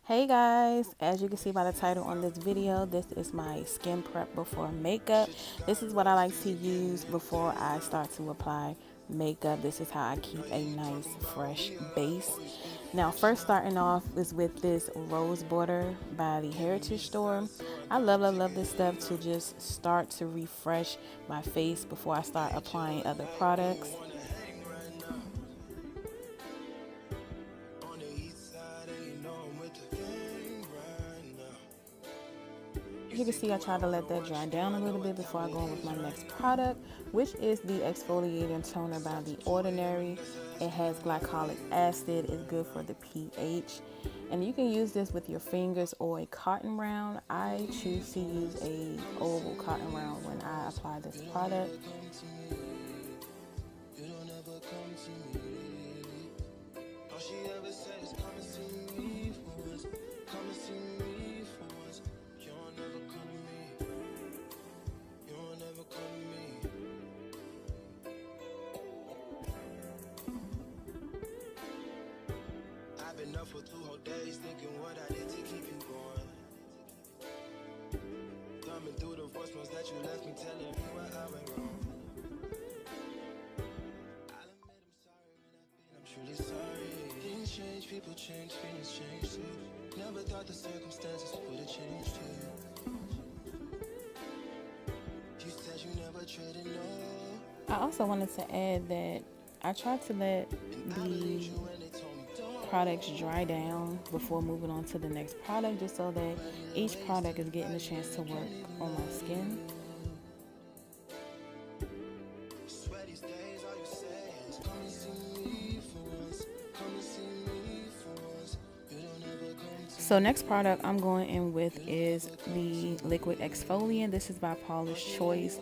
Hey guys, as you can see by the title on this video, this is my skin prep before makeup. This is what I like to use before I start to apply makeup. This is how I keep a nice fresh base. Now first starting off is with this rose border by the Heritage Store. I love this stuff to just start to refresh my face before I start applying other products. As you can see, I try to let that dry down a little bit before I go on with my next product, which is the Exfoliating Toner by The Ordinary. It has glycolic acid, it's good for the pH. And you can use this with your fingers or a cotton round. I choose to use a oval cotton round when I apply this product. Been up for 2 whole days thinking what I did to keep you going. Thumbing through the voicemails that you left me, telling me where I went wrong. I'll admit I'm sorry when I've been, I'm truly sorry. Things change, people change, feelings change too. Never thought the circumstances would have changed too. You said you never traded no. I also wanted to add that I tried to let the products dry down before moving on to the next product, just so that each product is getting a chance to work on my skin. So next product I'm going in with is the liquid exfoliant. This is by Paulas Choice.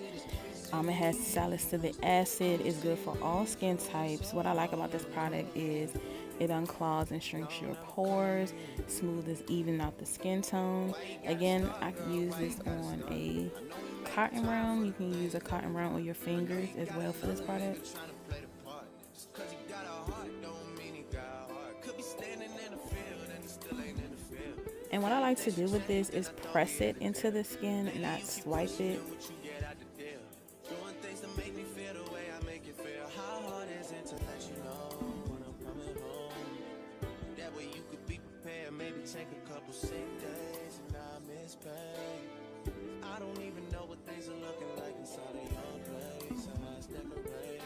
It has salicylic acid. It's good for all skin types. What I like about this product is it unclogs and shrinks your pores, smooths, even out the skin tone. Again, I can use this on a cotton round. You can use a cotton round on your fingers as well for this product. And what I like to do with this is press it into the skin and not swipe it. Take a couple sick days and I miss pay. I don't even know what things are looking like inside of your place. I was decorated.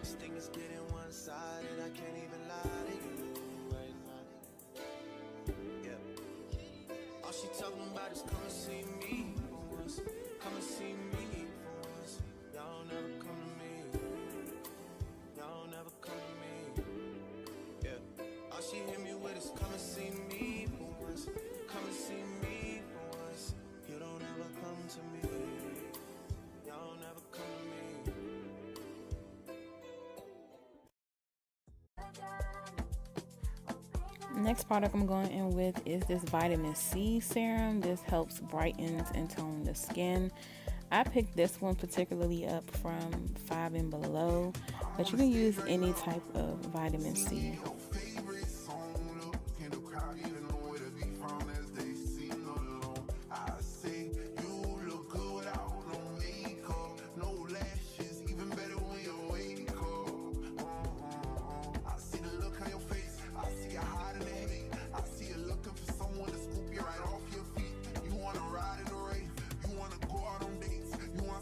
This thing is getting one-sided. I can't even lie to you right now. Yeah. All she talking about is come and see me for once. Come and see me for once. Y'all never come to me. Y'all never come to me. Yeah. All she hit me with is come and see me. Come and see me for once. You don't ever come to me. Y'all never come to me. Next product I'm going in with is this vitamin C serum. This helps brighten and tone the skin. I picked this one particularly up from 5 and Below, but you can use any type of vitamin C.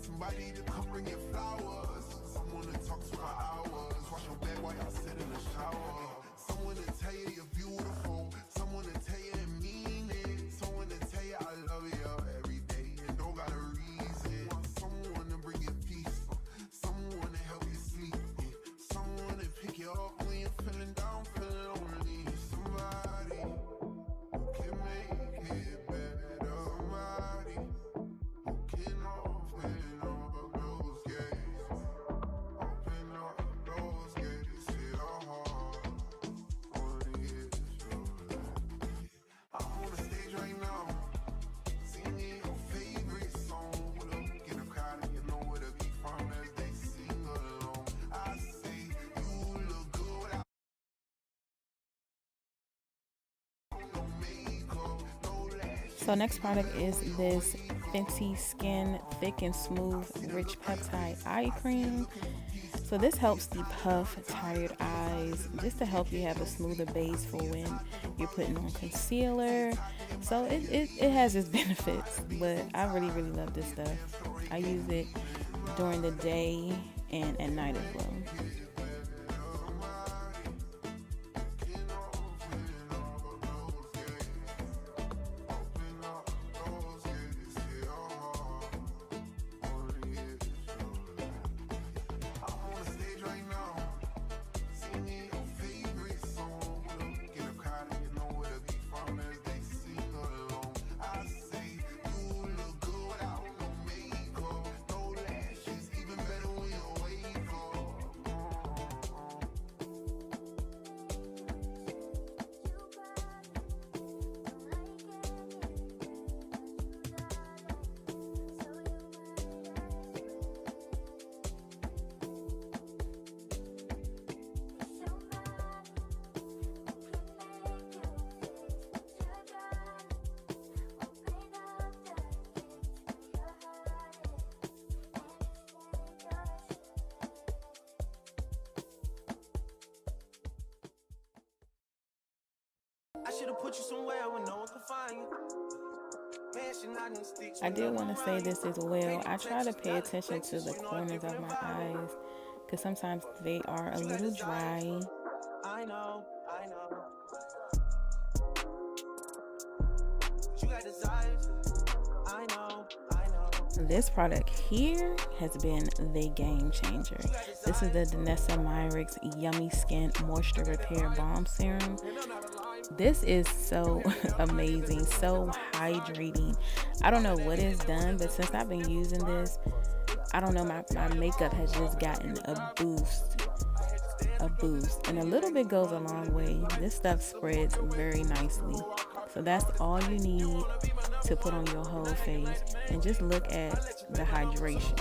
Somebody to come bring your flowers. Someone to talk to for hours. Wash your bed while y'all sit in the shower. So next product is this Fenty Skin Thick and Smooth Rich Peptide Eye Cream. So this helps depuff tired eyes, just to help you have a smoother base for when you're putting on concealer. So it has its benefits, but I really love this stuff. I use it during the day and at night as well. I should have put you somewhere where no one can find you. I did want to say this as well. I try to pay attention to the corners of my eyes because sometimes they are a little dry. I know. You got desires. I know. This product here has been the game changer. This is the Danessa Myricks Yummy Skin Moisture Repair Balm Serum. This is so amazing, so hydrating. I don't know what it's done, but since I've been using this, I don't know, my makeup has just gotten a boost. And a little bit goes a long way. This stuff spreads very nicely. So that's all you need to put on your whole face. And just look at the hydration.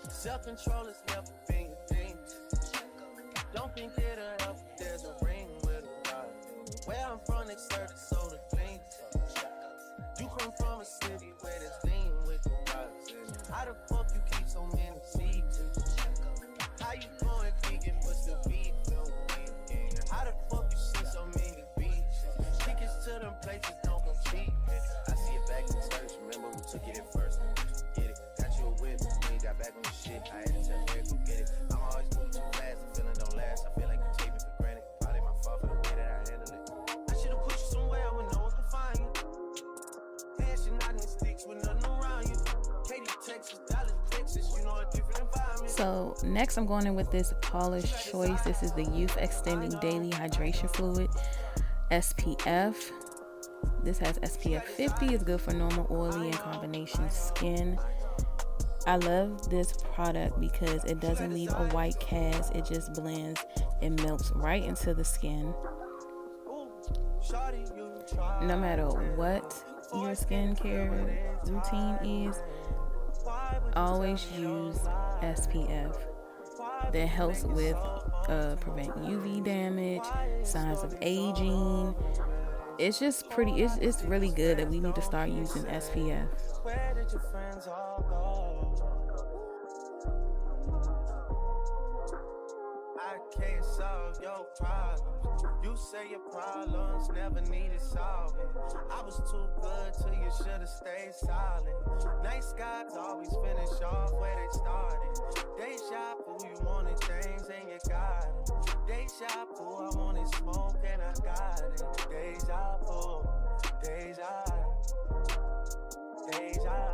Self-control has never been your thing. Don't think it'll help if there's a ring with a rod. Where I'm from, they serve the soda clean. You come from a city where there's lean with the rocks. How the fuck you keep so many secrets? How you going vegan but still beef? How the fuck you see so many beaches? Tickets to them places don't go cheap. I see it back in the church. Remember who took it at first? Get it? Got you a whip. When you got back on the shit, I had to tell Eric go get it. I'm always moving too fast. The feeling don't last. I feel like you take me for granted. Probably my fault for the way that I handle it. I should have put you somewhere where no one can find you. Passion out in the sticks with nothing around you. Katy, Texas, Dallas, Texas. You know a different environment. So next I'm going in with this Paulas Choice. This is the Youth Extending Daily Hydration Fluid SPF. This has SPF 50. It's good for normal, oily, and combination skin. I love this product because it doesn't leave a white cast. It just blends and melts right into the skin. No matter what your skincare routine is, always use SPF. That helps with prevent UV damage, signs of aging. It's just pretty, it's really good that we need to start using SPF. Where did your friends all go? I can't solve your problems. You say your problems never needed solving. I was too good till you should've stayed silent. Nice guys always finish off where they started. Deja vu, you wanted things and you got it. Deja vu, I wanted smoke and I got it. Deja vu, deja, deja.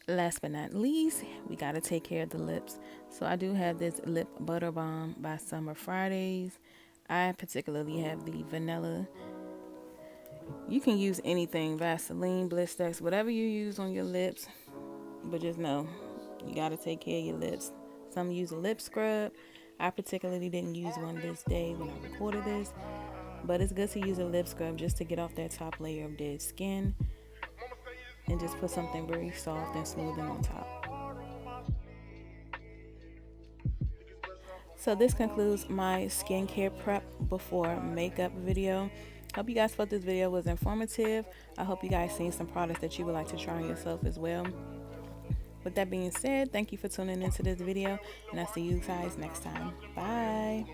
Last but not least, we gotta take care of the lips. So I do have this lip butter balm by Summer Fridays. I particularly have the vanilla. You can use anything, Vaseline, Blistex, whatever you use on your lips, but just know you gotta take care of your lips. Some use a lip scrub. I particularly didn't use one this day when I recorded this, but it's good to use a lip scrub just to get off that top layer of dead skin and just put something very soft and smoothing on top. So this concludes my skincare prep before makeup video. Hope you guys thought this video was informative. I hope you guys seen some products that you would like to try on yourself as well. With that being said, thank you for tuning into this video, and I'll see you guys next time. Bye.